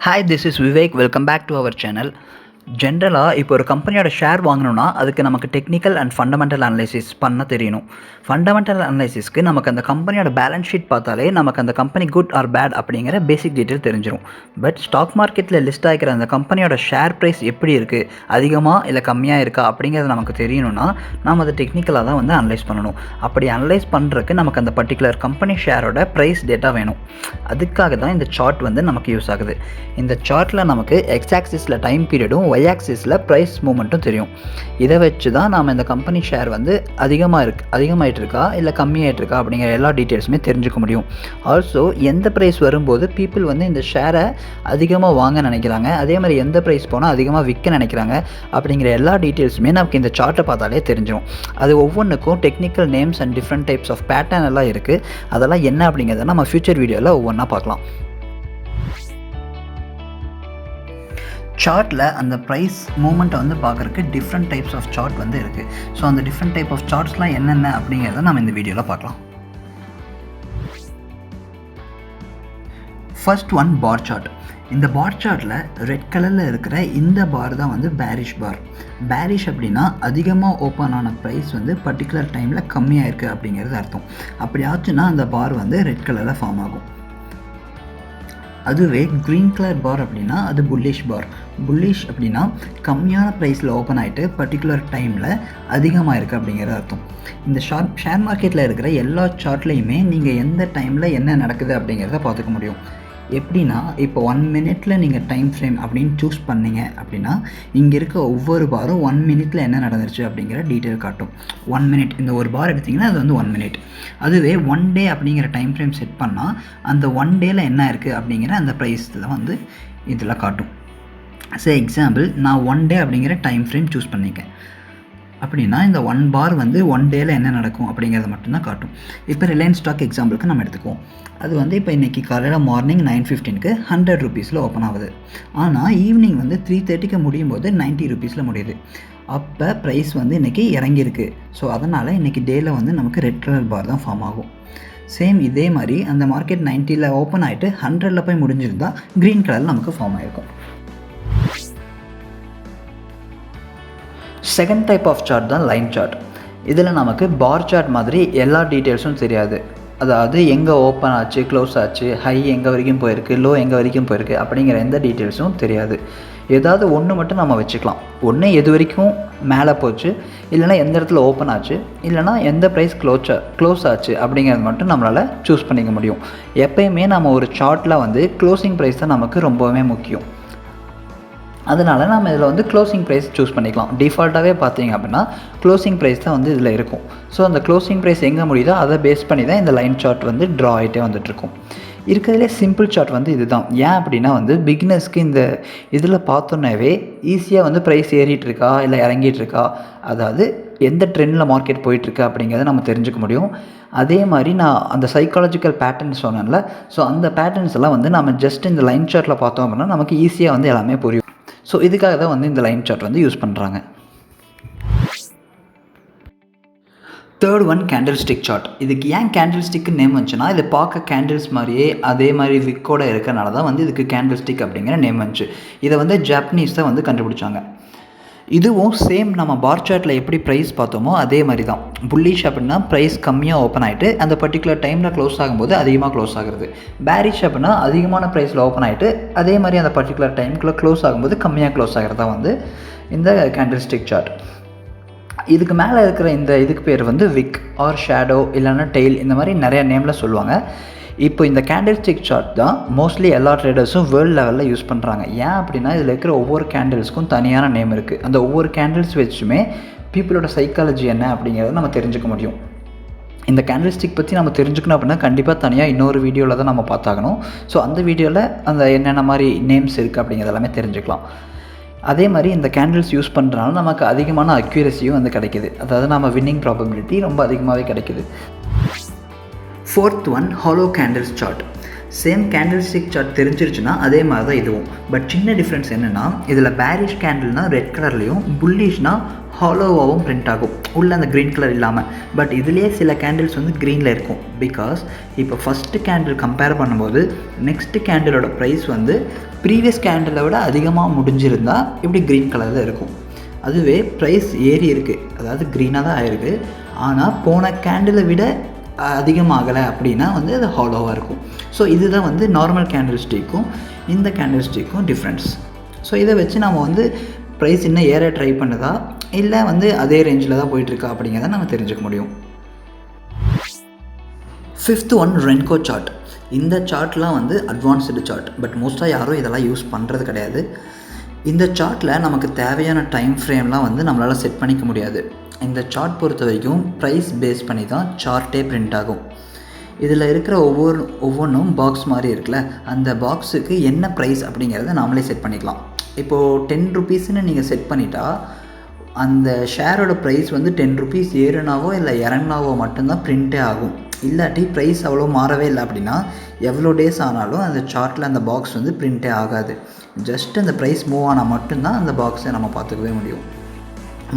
Hi, this is Vivek. Welcome back to our channel. ஜென்ரலாக இப்போ ஒரு கம்பெனியோட ஷேர் வாங்கணும்னா அதுக்கு நமக்கு டெக்னிக்கல் அண்ட் ஃபண்டமெண்டல் அனலைசிஸ் பண்ண தெரியணும். ஃபண்டமெண்டல் அனலைசிஸ்க்கு நமக்கு அந்த கம்பெனியோட பேலன்ஸ் ஷீட் பார்த்தாலே நமக்கு அந்த கம்பெனி குட் ஆர் பேட் அப்படிங்கிற பேசிக் டீட்டெயில் தெரிஞ்சிடும். பட் ஸ்டாக் மார்க்கெட்டில் லிஸ்ட் ஆகிக்கிற அந்த கம்பெனியோட ஷேர் ப்ரைஸ் எப்படி இருக்குது, அதிகமாக இல்லை கம்மியாக இருக்கா அப்படிங்கிறது நமக்கு தெரியணும்னா நம்ம அதை டெக்னிக்கலாக தான் வந்து அனலைஸ் பண்ணணும். அப்படி அனலைஸ் பண்ணுறதுக்கு நமக்கு அந்த பர்டிகுலர் கம்பெனி ஷேரோட ப்ரைஸ் டேட்டா வேணும். அதுக்காக தான் இந்த சார்ட் வந்து நமக்கு யூஸ் ஆகுது. இந்த சார்ட்டில் நமக்கு எக்ஸ் ஆக்சிஸில் டைம் பீரியடும் ஒய் ஆக்சிஸில் ப்ரைஸ் மூமெண்ட்டும் தெரியும். இதை வச்சு தான் நாம் இந்த கம்பெனி ஷேர் வந்து அதிகமாகிட்டு இருக்கா இல்லை கம்மியாகிட்டு இருக்கா அப்படிங்கிற எல்லா டீட்டெயில்ஸுமே தெரிஞ்சுக்க முடியும். ஆல்சோ எந்த ப்ரைஸ் வரும்போது பீப்புள் வந்து இந்த ஷேரை அதிகமாக வாங்க நினைக்கிறாங்க, அதே மாதிரி எந்த ப்ரைஸ் போனால் அதிகமாக விற்க நினைக்கிறாங்க அப்படிங்கிற எல்லா டீட்டெயில்ஸுமே நமக்கு இந்த சார்ட்டை பார்த்தாலே தெரிஞ்சிடும். அது ஒவ்வொன்றுக்கும் technical names and different types of pattern எல்லாம் இருக்குது. அதெல்லாம் என்ன அப்படிங்கிறத நம்ம ஃபியூச்சர் வீடியோவில் ஒவ்வொன்றா பார்க்கலாம். சார்ட்டில் அந்த ப்ரைஸ் மூமெண்ட்டை வந்து பார்க்குறதுக்கு டிஃப்ரெண்ட் டைப்ஸ் ஆஃப் சார்ட் வந்து இருக்குது. ஸோ அந்த டிஃப்ரெண்ட் டைப் ஆஃப் சார்ட்ஸ்லாம் என்னென்ன அப்படிங்கிறத நம்ம இந்த வீடியோவில் பார்க்கலாம். First one bar chart. இந்த பார் சார்ட்டில் ரெட் கலரில் இருக்கிற இந்த பார் தான் வந்து பேரிஷ் பார். பேரிஷ் அப்படின்னா அதிகமாக ஓப்பன் ஆன ப்ரைஸ் வந்து பர்டிகுலர் டைமில் கம்மியாக இருக்குது அப்படிங்கிறது அர்த்தம். அப்படி ஆச்சுன்னா அந்த பார் வந்து ரெட் கலரில் ஃபார்ம் ஆகும். அதுவே க்ரீன் கலர் பார் அப்படின்னா அது புல்லிஷ் பார். புல்லிஷ் அப்படின்னா கம்மியான ப்ரைஸில் ஓப்பன் ஆகிட்டு பர்டிகுலர் டைமில் அதிகமாக இருக்குது அப்படிங்கிறது அர்த்தம். இந்த ஷேர் மார்க்கெட்டில் இருக்கிற எல்லா சார்ட்லேயுமே நீங்கள் எந்த டைமில் என்ன நடக்குது அப்படிங்கிறத பார்த்துக்க முடியும். எப்படின்னா இப்போ 1 மினிட்டில் நீங்கள் டைம் ஃப்ரேம் அப்படின்னு சூஸ் பண்ணிங்க அப்படின்னா இங்கே இருக்க ஒவ்வொரு பாரும் 1 மினிட்டில் என்ன நடந்துருச்சு அப்படிங்கிற டீட்டெயில் காட்டும். 1 மினிட் இந்த ஒரு பார் எடுத்திங்கன்னா அது வந்து 1 மினிட். அதுவே 1 டே அப்படிங்கிற டைம் ஃப்ரேம் செட் பண்ணால் அந்த 1 டேயில் என்ன இருக்குது அப்படிங்கிற அந்த ப்ரைஸ் தான் வந்து இதில் காட்டும். எக்ஸாம்பிள் நான் 1 டே அப்படிங்கிற டைம் ஃப்ரேம் சூஸ் பண்ணிக்கேன் அப்படின்னா இந்த 1 பார் வந்து 1 டேயில் என்ன நடக்கும் அப்படிங்கிறத மட்டும்தான் காட்டும். இப்போ ரிலையன்ஸ் ஸ்டாக் எக்ஸாம்பிளுக்கு நம்ம எடுத்துக்குவோம். அது வந்து இப்போ இன்றைக்கி காலையில் மார்னிங் 9:15க்கு 100 ருபீஸில் ஓப்பன் ஆகுது. ஆனால் ஈவினிங் வந்து 3:30க்கு முடியும் போது 90 ருபீஸில் முடியுது. அப்போ ப்ரைஸ் வந்து இன்றைக்கி இறங்கியிருக்கு. ஸோ அதனால் இன்றைக்கி டேயில் வந்து நமக்கு ரெட் கலர் பார் தான் ஃபார்ம் ஆகும். சேம் இதே மாதிரி அந்த மார்க்கெட் 90ல் ஓப்பன் ஆகிட்டு 100ல் போய் முடிஞ்சிருந்தால் க்ரீன் கலரில் நமக்கு ஃபார்ம் ஆகிருக்கும். செகண்ட் டைப் ஆஃப் சார்ட் தான் லைன் சார்ட். இதில் நமக்கு பார் சார்ட் மாதிரி எல்லா டீட்டெயில்ஸும் தெரியாது. அதாவது எங்கே ஓப்பன் ஆச்சு, க்ளோஸ் ஆச்சு, ஹை எங்கே வரைக்கும் போயிருக்கு, லோ எங்கே வரைக்கும் போயிருக்கு அப்படிங்கிற எந்த டீட்டெயில்ஸும் தெரியாது. ஏதாவது ஒன்று மட்டும் நம்ம வச்சுக்கலாம். ஒன்று எது வரைக்கும் மேலே போச்சு, இல்லைனா எந்த இடத்துல ஓப்பன் ஆச்சு, இல்லைனா எந்த ப்ரைஸ் க்ளோஸ் ஆச்சு அப்படிங்கிறது மட்டும் நம்மளால் சூஸ் பண்ணிக்க முடியும். எப்போயுமே நம்ம ஒரு சார்ட்டில் வந்து க்ளோசிங் ப்ரைஸ் தான் நமக்கு ரொம்பவுமே முக்கியம். அதனால் நம்ம இதில் வந்து க்ளோசிங் ப்ரைஸ் சூஸ் பண்ணிக்கலாம். டிஃபால்ட்டாகவே பார்த்தீங்க அப்படின்னா க்ளோசிங் ப்ரைஸ் தான் வந்து இதில் இருக்கும். ஸோ அந்த க்ளோசிங் ப்ரைஸ் எங்கே முடியுதோ அதை பேஸ் பண்ணி தான் இந்த லைன் சார்ட் வந்து ட்ரா ஆகிட்டே வந்துட்டுருக்கும். இருக்கிறதுலே சிம்பிள் சார்ட் வந்து இது தான். ஏன் அப்படின்னா வந்து பிகினர்ஸ்க்கு இந்த இதில் பார்த்தோன்னாவே ஈஸியாக வந்து ப்ரைஸ் ஏறிட்டு இருக்கா இல்லை இறங்கிட்டு இருக்கா, அதாவது எந்த ட்ரெண்டில் மார்க்கெட் போயிட்டுருக்கு அப்படிங்கிறத நம்ம தெரிஞ்சுக்க முடியும். அதே மாதிரி நான் அந்த சைக்காலஜிக்கல் பேட்டர்ன்ஸ் சொன்னேன்ல, ஸோ அந்த பேட்டர்ன்ஸ் எல்லாம் வந்து நம்ம ஜஸ்ட் இந்த லைன் சார்ட்டில் பார்த்தோம் அப்படின்னா நமக்கு ஈஸியாக வந்து எல்லாமே புரியும். ஸோ இதுக்காக தான் வந்து இந்த லைன் சார்ட் வந்து யூஸ் பண்ணுறாங்க. Third one candlestick chart. இதுக்கு ஏன் கேண்டில்ஸ்டிக்கு நேம் வந்துச்சுன்னா இது பார்க்க கேண்டில்ஸ் மாதிரியே அதே மாதிரி விக்கோட இருக்கிறனால தான் வந்து இதுக்கு கேண்டில்ஸ்டிக் அப்படிங்கிற நேம் வந்துச்சு. இதை வந்து ஜாப்பனீஸ் தான் வந்து கண்டுபிடிச்சாங்க. இதுவும் சேம் நம்ம பார் சார்ட்டில் எப்படி ப்ரைஸ் பார்த்தோமோ அதே மாதிரி தான். புல்லிஷ் அப்படின்னா ப்ரைஸ் கம்மியாக ஓப்பன் ஆகிட்டு அந்த பர்டிகுலர் டைமில் க்ளோஸ் ஆகும்போது அதிகமாக க்ளோஸ் ஆகுறது. பேரிஷ் அப்படின்னா அதிகமான ப்ரைஸில் ஓப்பன் ஆகிட்டு அதே மாதிரி அந்த பர்டிகுலர் டைமுக்குள்ளே க்ளோஸ் ஆகும்போது கம்மியாக க்ளோஸ் ஆகிறதா வந்து இந்த கேண்டில்ஸ்டிக் சார்ட். இதுக்கு மேலே இருக்கிற இதுக்கு பேர் வந்து விக் ஆர் ஷேடோ இல்லைன்னா டெய்ல், இந்த மாதிரி நிறைய நேமில் சொல்லுவாங்க. இப்போ இந்த கேண்டில்ஸ்டிக் சார்ட் தான் மோஸ்ட்லி எல்லா ட்ரேடர்ஸும் வேர்ல்டு லெவலில் யூஸ் பண்ணுறாங்க. ஏன் அப்படின்னா இதில் இருக்கிற ஒவ்வொரு கேண்டில்ஸ்க்கும் தனியான நேம் இருக்குது. அந்த ஒவ்வொரு கேண்டில்ஸ் வச்சுமே பீப்புளோட சைக்காலஜி என்ன அப்படிங்கிறத நம்ம தெரிஞ்சுக்க முடியும். இந்த கேண்டில்ஸ்டிக் பற்றி நம்ம தெரிஞ்சுக்கணும் அப்படின்னா கண்டிப்பாக தனியாக இன்னொரு வீடியோவில் தான் நம்ம பார்த்தாகணும். ஸோ அந்த வீடியோவில் அந்த என்னென்ன மாதிரி நேம்ஸ் இருக்குது அப்படிங்கிறது எல்லாமே தெரிஞ்சுக்கலாம். அதே மாதிரி இந்த கேண்டில்ஸ் யூஸ் பண்ணுறதுனால நமக்கு அதிகமான அக்யூரஸியும் வந்து கிடைக்கிது. அதாவது நம்ம வின்னிங் ப்ராபபிலிட்டி ரொம்ப அதிகமாகவே கிடைக்கிது. Fourth one hollow candles chart. Same candlestick chart தெரிஞ்சிருச்சுன்னா அதே மாதிரி தான் இதுவும். பட் சின்ன டிஃப்ரென்ஸ் என்னென்னா, இதில் பேரிஷ் கேண்டில்னால் ரெட் கலர்லேயும், புல்லிஷ்னால் ஹாலோவாகவும் பிரிண்ட் ஆகும், உள்ள அந்த க்ரீன் கலர் இல்லாமல். பட் இதுலேயே சில கேண்டில்ஸ் வந்து க்ரீனில் இருக்கும். பிகாஸ் இப்போ ஃபஸ்ட்டு கேண்டில் கம்பேர் பண்ணும்போது நெக்ஸ்ட்டு கேண்டிலோட ப்ரைஸ் வந்து ப்ரீவியஸ் கேண்டிலை விட அதிகமாக முடிஞ்சிருந்தால் இப்படி க்ரீன் கலரில் இருக்கும். அதுவே ப்ரைஸ் ஏறி இருக்குது, அதாவது க்ரீனாக தான் ஆகிருக்கு, ஆனால் போன கேண்டிலை விட அதிகமாகலை அப்படின்னா வந்து அது ஹாலோவாக இருக்கும். ஸோ இதுதான் வந்து நார்மல் கேண்டில் ஸ்டிக்கும் இந்த கேண்டில் ஸ்டிக்கும் டிஃப்ரென்ஸ். ஸோ இதை வச்சு நம்ம வந்து ப்ரைஸ் இன்னும் ஏற ட்ரை பண்ணுதா இல்லை வந்து அதே ரேஞ்சில் தான் போயிட்டுருக்கா அப்படிங்கிறத நம்ம தெரிஞ்சுக்க முடியும். 5th one Renko chart. இந்த சார்ட்லாம் வந்து அட்வான்ஸ்டு சார்ட், பட் மோஸ்ட்டாக யாரும் இதெல்லாம் யூஸ் பண்ணுறது கிடையாது. இந்த சார்ட்டில் நமக்கு தேவையான டைம் ஃப்ரேம்லாம் வந்து நம்மளால் செட் பண்ணிக்க முடியாது. இந்த சார்ட் பொறுத்த வரைக்கும் ப்ரைஸ் பேஸ் பண்ணி தான் சார்ட்டே பிரிண்ட் ஆகும். இதில் இருக்கிற ஒவ்வொன்றும் பாக்ஸ் மாதிரி இருக்குல்ல, அந்த பாக்ஸுக்கு என்ன ப்ரைஸ் அப்படிங்கிறத நாமளே செட் பண்ணிக்கலாம். இப்போது 10 ருபீஸ்ன்னு நீங்கள் செட் பண்ணிட்டா அந்த ஷேரோட ப்ரைஸ் வந்து 10 ருபீஸ் ஏறுனாவோ இல்லை இறங்கினாவோ மட்டும்தான் பிரிண்ட்டே ஆகும். இல்லாட்டி ப்ரைஸ் அவ்வளோ மாறவே இல்லை அப்படின்னா எவ்வளோ டேஸ் ஆனாலும் அந்த சார்ட்டில் அந்த பாக்ஸ் வந்து பிரிண்ட்டே ஆகாது. ஜஸ்ட் அந்த ப்ரைஸ் மூவ் ஆனால் மட்டும்தான் அந்த பாக்ஸை நம்ம பார்த்துக்கவே முடியும்.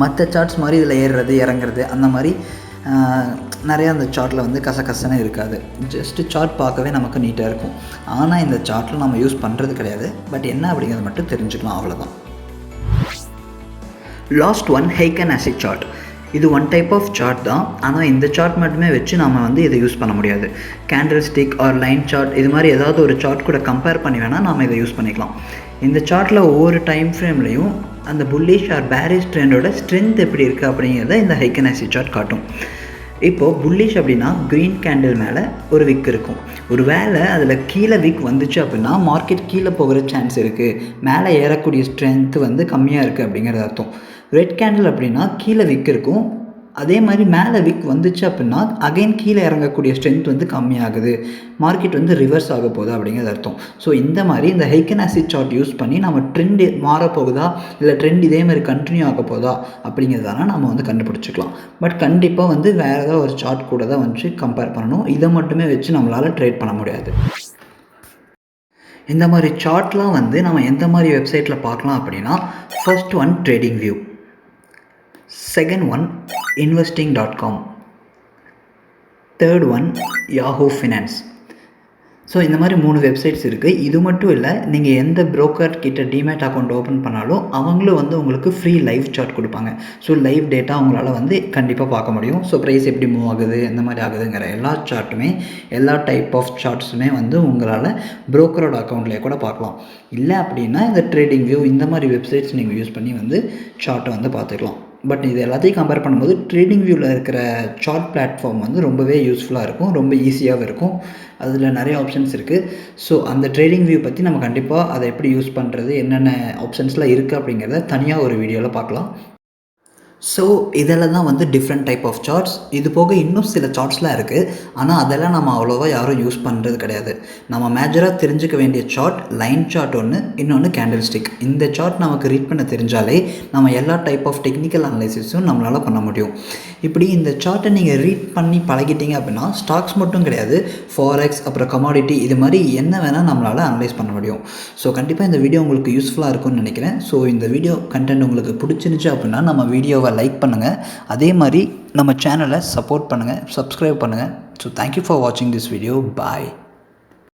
மற்ற சார்ட்ஸ் மாதிரி இதில் ஏறுறது இறங்குறது அந்த மாதிரி நிறையா அந்த சார்ட்டில் வந்து கசகசன்னு இருக்காது. ஜஸ்ட்டு சார்ட் பார்க்கவே நமக்கு நீட்டாக இருக்கும். ஆனால் இந்த சார்ட்டில் நம்ம யூஸ் பண்ணுறது கிடையாது. பட் என்ன அப்படிங்கிறது மட்டும் தெரிஞ்சுக்கலாம், அவ்வளோதான். Last one Heikin ASHI chart. இது ஒன் டைப் ஆஃப் சார்ட் தான், ஆனால் இந்த சார்ட் மட்டுமே வச்சு நம்ம வந்து இதை யூஸ் பண்ண முடியாது. Candle stick or line chart இது மாதிரி ஏதாவது ஒரு சார்ட் கூட கம்பேர் பண்ணி வேணால் நம்ம இதை யூஸ் பண்ணிக்கலாம். இந்த சார்ட்டில் ஒவ்வொரு டைம் ஃப்ரேம்லேயும் அந்த புல்லிஷ் ஆர் பேரிஷ் ட்ரெண்டோட ஸ்ட்ரென்த் எப்படி இருக்குது அப்படிங்கிறத இந்த ஹைக்கன் ASHI சார்ட் காட்டும். இப்போது புல்லிஷ் அப்படின்னா க்ரீன் கேண்டில் மேலே ஒரு விக் இருக்கும். ஒரு வேளை அதில் கீழே விக் வந்துச்சு அப்படின்னா மார்க்கெட் கீழே போகிற சான்ஸ் இருக்குது, மேலே ஏறக்கூடிய ஸ்ட்ரென்த்து வந்து கம்மியாக இருக்குது அப்படிங்கிறது அர்த்தம். ரெட் கேண்டில் அப்படின்னா கீழே விக் இருக்கும், அதே மாதிரி மேலே விக் வந்துச்சு அப்படின்னா அகைன் கீழே இறங்கக்கூடிய ஸ்ட்ரென்த் வந்து கம்மியாகுது, மார்க்கெட் வந்து ரிவர்ஸ் ஆக போகுது அப்படிங்கிறது அர்த்தம். ஸோ இந்த மாதிரி இந்த ஹைக்கன் ASHI சார்ட் யூஸ் பண்ணி நம்ம ட்ரெண்ட் மாறப்போகுதா இல்லை ட்ரெண்ட் இதே மாதிரி கண்டினியூ ஆக போகுதா அப்படிங்கிறதால நம்ம வந்து கண்டுபிடிச்சிக்கலாம். பட் கண்டிப்பாக வந்து வேறு ஏதாவது ஒரு சார்ட் கூட தான் வந்து கம்பேர் பண்ணணும். இதை மட்டுமே வச்சு நம்மளால் ட்ரேட் பண்ண முடியாது. இந்த மாதிரி சார்ட்லாம் வந்து நம்ம எந்த மாதிரி வெப்சைட்டில் பார்க்கலாம் அப்படின்னா, first one trading view, second one investing.com, third one Yahoo Finance. So இந்த மாதிரி 3 வெப்சைட்ஸ் இருக்குது. இது மட்டும் இல்லை, நீங்கள் எந்த ப்ரோக்கர் கிட்ட டிமேட் அக்கௌண்ட் ஓப்பன் பண்ணாலும் அவங்களும் வந்து உங்களுக்கு ஃப்ரீ லைவ் சார்ட் கொடுப்பாங்க. ஸோ லைவ் டேட்டா உங்களால் வந்து கண்டிப்பாக பார்க்க முடியும். ஸோ ப்ரைஸ் எப்படி மூவ் ஆகுது, எந்த மாதிரி ஆகுதுங்கிற எல்லா சார்ட்டுமே, எல்லா டைப் ஆஃப் சார்ட்ஸுமே வந்து உங்களால் ப்ரோக்கரோட அக்கௌண்ட்லேயே கூட பார்க்கலாம். இல்லை அப்படின்னா இந்த ட்ரேடிங் வியூ இந்த மாதிரி வெப்சைட்ஸ் நீங்கள் யூஸ் பண்ணி வந்து சார்ட்டை வந்து பார்த்துக்கலாம். பட் இது எல்லாத்தையும் கம்பேர் பண்ணும்போது ட்ரேடிங் வியூவில் இருக்கிற சார்ட் பிளாட்ஃபார்ம் வந்து ரொம்பவே யூஸ்ஃபுல்லாக இருக்கும், ரொம்ப ஈஸியாகவும் இருக்கும். அதில் நிறைய ஆப்ஷன்ஸ் இருக்குது. ஸோ அந்த ட்ரேடிங் வியூ பற்றி நம்ம கண்டிப்பாக அதை எப்படி யூஸ் பண்ணுறது, என்னென்ன ஆப்ஷன்ஸ்லாம் இருக்குது அப்படிங்கிறத தனியாக ஒரு வீடியோவில் பார்க்கலாம். ஸோ இதெல்லாம் தான் வந்து டிஃப்ரெண்ட் டைப் ஆஃப் சார்ட்ஸ். இது போக இன்னும் சில சார்ட்ஸ்லாம் இருக்குது, ஆனால் அதெல்லாம் நம்ம அவ்வளோவா யாரும் யூஸ் பண்ணுறது கிடையாது. நம்ம மேஜராக தெரிஞ்சுக்க வேண்டிய சார்ட் லைன் சார்ட் ஒன்று, இன்னொன்று கேண்டில் ஸ்டிக். இந்த சார்ட் நமக்கு ரீட் பண்ண தெரிஞ்சாலே நம்ம எல்லா டைப் ஆஃப் டெக்னிக்கல் அனலைசிஸும் நம்மளால் பண்ண முடியும். இப்படி இந்த சார்ட்டை நீங்கள் ரீட் பண்ணி பழகிட்டீங்க அப்படின்னா ஸ்டாக்ஸ் மட்டும் கிடையாது, ஃபாரெக்ஸ் அப்புறம் கமாடிட்டி இது மாதிரி என்ன வேணால் நம்மளால் அனலைஸ் பண்ண முடியும். ஸோ கண்டிப்பாக இந்த வீடியோ உங்களுக்கு யூஸ்ஃபுல்லாக இருக்கும்னு நினைக்கிறேன். ஸோ இந்த வீடியோ கண்டென்ட் உங்களுக்கு பிடிச்சிருந்துச்சு அப்படின்னா நம்ம வீடியோவை லைக் பண்ணுங்கள், அதே மாதிரி நம்ம சேனலை சப்போர்ட் பண்ணுங்கள், சப்ஸ்கிரைப் பண்ணுங்கள். ஸோ தேங்க்யூ ஃபார் வாட்சிங் திஸ் வீடியோ. பாய்.